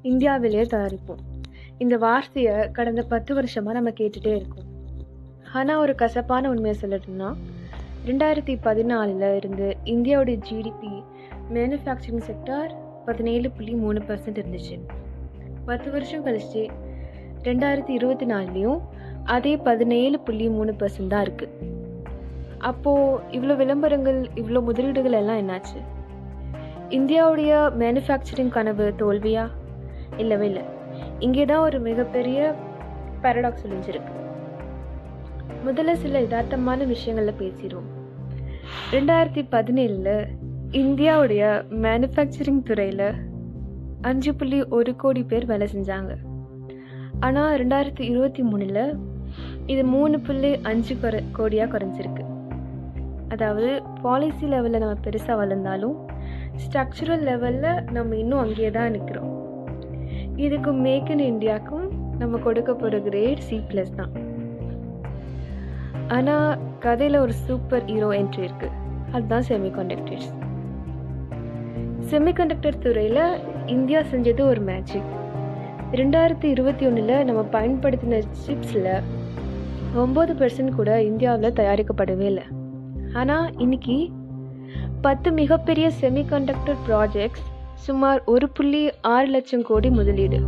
இந்தியாவிலேயே தயாரிப்போம். இந்த வார்த்தையை கடந்த 10 வருஷமாக நம்ம கேட்டுகிட்டே இருக்கோம். ஆனால் ஒரு கசப்பான உண்மையை சொல்லட்டும்னா 2014 இருந்து இந்தியாவுடைய ஜிடிபி மேனுஃபேக்சரிங் செக்டார் 17.3% இருந்துச்சு. 10 வருஷம் கழிச்சு 2024லையும் அதே 17.3% தான் இருக்குது. அப்போது இவ்வளோ விளம்பரங்கள், இவ்வளோ முதலீடுகள் எல்லாம் என்னாச்சு? இந்தியாவுடைய மேனுஃபேக்சரிங் கனவு தோல்வியா? இல்லவே இல்லை. இங்கே தான் ஒரு மிகப்பெரிய பாரடாக்ஸ் ஒளிஞ்சிருக்கு. முதல்ல சில யதார்த்தமான விஷயங்களில் பேசிடுவோம். 2017 இந்தியாவுடைய மேனுஃபேக்சரிங் துறையில் 5.1 கோடி பேர் வேலை செஞ்சாங்க. ஆனால் 2023 இது 3.5 கோடியாக குறைஞ்சிருக்கு. அதாவது பாலிசி லெவலில் நம்ம பெருசாக வளர்ந்தாலும் ஸ்ட்ரக்சரல் லெவலில் நம்ம இன்னும் அங்கேயே தான் நிற்கிறோம். இதுக்கு மேக் இன் இந்தியாவுக்கும் நம்ம கொடுக்க போகிற கிரேட் C+ தான். ஆனால் கதையில் ஒரு சூப்பர் ஹீரோ என்ட்ரி இருக்குது. அதுதான் செமிகண்டக்டர்ஸ். செமிகண்டக்டர் துறையில் இந்தியா செஞ்சது ஒரு மேஜிக். 2021 நம்ம பயன்படுத்தின சிப்ஸில் 9% கூட இந்தியாவில் தயாரிக்கப்படவே இல்லை. ஆனால் இன்னைக்கு 10 மிகப்பெரிய செமிகண்டக்டர் ப்ராஜெக்ட்ஸ், சுமார் 1.6 லட்சம் கோடி முதலீடு.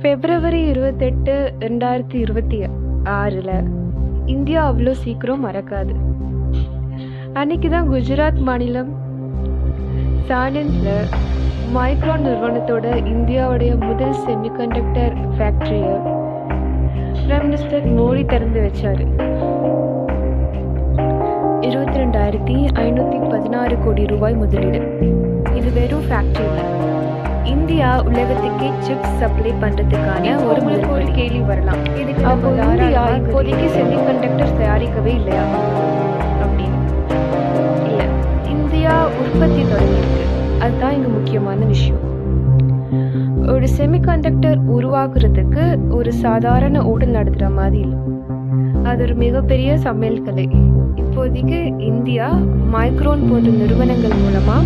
February 28, 2026 இந்தியா அவ்வளோ சீக்கிரம் மறக்காது. அன்னைக்கு தான் குஜராத் மாநிலம் சானந்தில் மைக்ரான் நிறுவனத்தோட இந்தியாவுடைய முதல் செமிகண்டக்டர் ஃபேக்ட்ரியை பிரைம் மினிஸ்டர் மோடி திறந்து வச்சார். 22,516 கோடி ரூபாய் முதலீடு. இது வெறும் ஃபேக்ட்ரி இல்லை, இந்தியா உலகத்துக்கே சிப்ஸ் சப்ளை பண்ணுறதுக்கான ஒரு முதல் கேள்வி வரலாம். அப்போ இந்தியா இப்போதைக்கு செமிகண்டக்டர் தயாரிக்கவே இல்லையா அப்படின்னு? இல்லை, இந்தியா உற்பத்தி தொடங்கியிருக்கு. அதுதான் இங்கே முக்கியமான விஷயம். ஒரு செமிகண்டக்டர் உருவாக்குறதுக்கு ஒரு சாதாரண ஓட்டல் நடத்துகிற மாதிரி இல்லை, அது ஒரு மிகப்பெரிய சமையல் கலை. இப்போதைக்கு இந்தியா மைக்ரோன் போன்ற நிறுவனங்கள் மூலமாக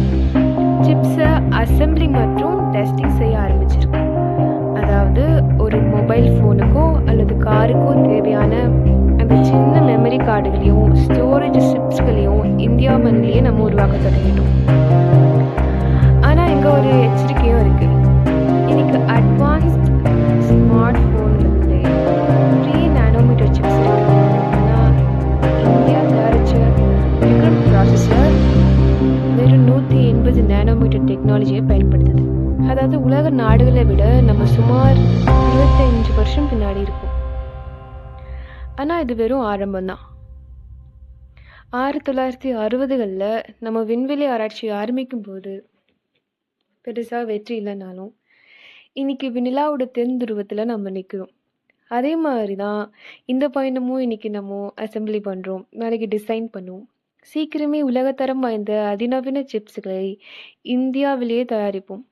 சிப்ஸை அசம்பிளி மற்றும் டெஸ்டிங் செய்ய ஆரம்பிச்சிருக்கு. அதாவது ஒரு மொபைல் ஃபோனுக்கோ அல்லது காருக்கோ தேவையான அந்த சின்ன மெமரி கார்டுகளையும் ஸ்டோரேஜ் சிப்ஸ்களையும் இந்தியா மண்ணிலேயே நம்ம உருவாக்க தொடங்கிட்டோம். ஆனால் இங்கே ஒரு எச்சரிக்கையும் இருக்குது. இன்னைக்கு அட்வான்ஸ்ட் ஸ்மார்ட் ஃபோன்களில் 3 நானோமீட்டர் சிப்ஸ் இருக்குது. ஆனால் இந்தியா தயாரித்த விக்ரம் ப்ராசஸர் வெறும் 180 நானோமீட்டர் டெக்னாலஜியை பயன்படுத்துது. அதாவது உலக நாடுகளை விட நம்ம சுமார் 25 வருஷம் பின்னாடி இருக்கும். ஆனால் இது வெறும் ஆரம்பம்தான். 1960களில் நம்ம விண்வெளி ஆராய்ச்சி ஆரம்பிக்கும் போது பெருசாக வெற்றி இல்லைனாலும் இன்னைக்கு நிலாவோட தென் துருவத்தில் நம்ம நிற்கிறோம். அதே மாதிரி தான் இந்த பயணமும் இன்னைக்கு நம்ம அசம்பிளி பண்ணுறோம், நாளைக்கு டிசைன் பண்ணுவோம். சீக்கிரமே உலகத்தரம் வாய்ந்த அதிநவீன சிப்ஸ்களை இந்தியாவிலேயே தயாரிப்போம்.